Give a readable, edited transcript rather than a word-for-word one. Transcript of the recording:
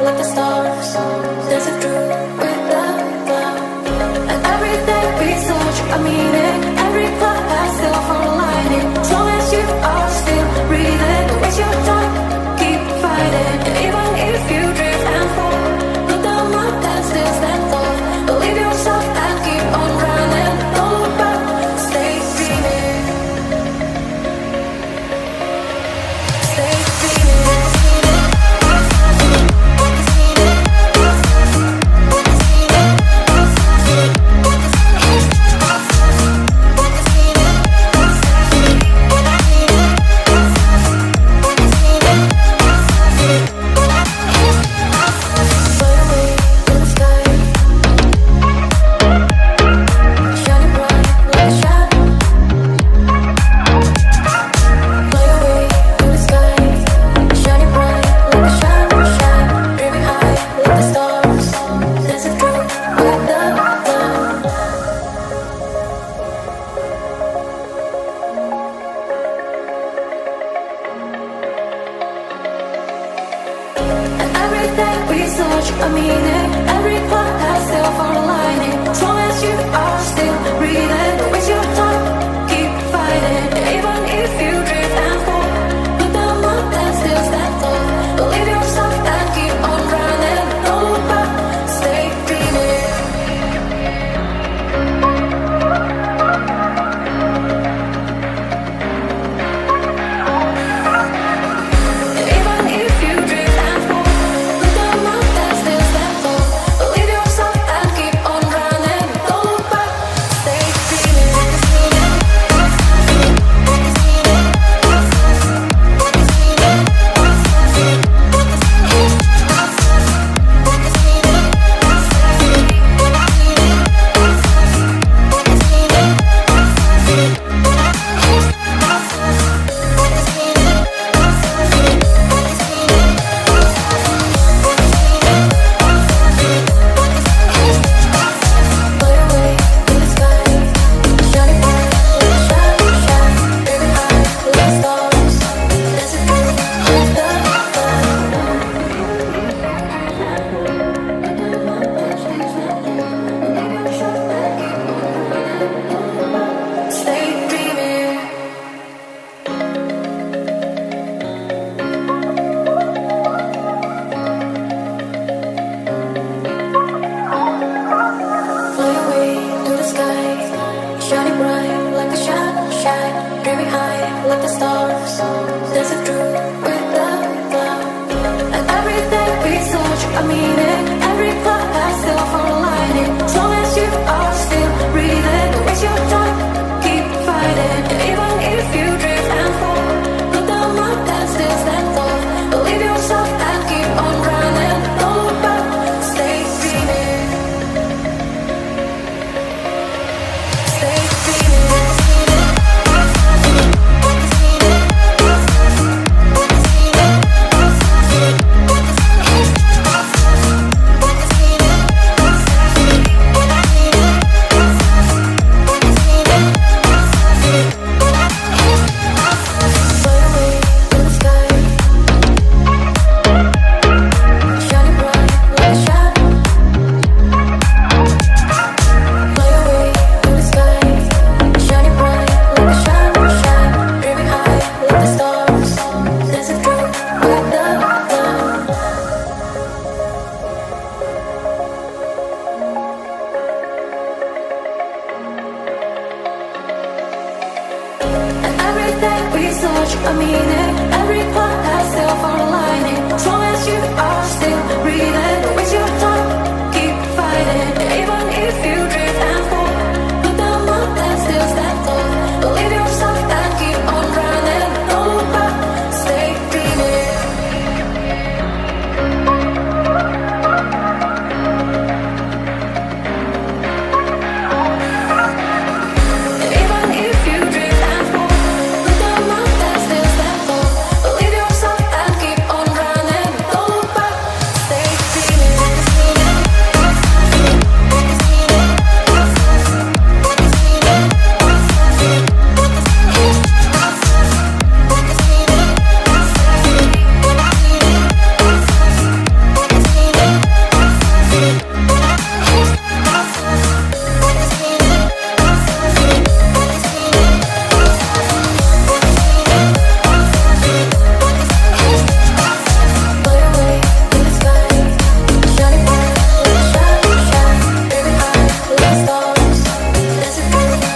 like the stars, dancing through without love. And everything we search a meaning, every cloud has silver lining. As long as you are still breathing, waste your time, keep fighting. And even if you drift and fall, look down up and still stand tall. Believe yourself and keep on running. Don't look back, stay dreaming. Stay dreaming. Everything we search a meaning, every part has silver lining.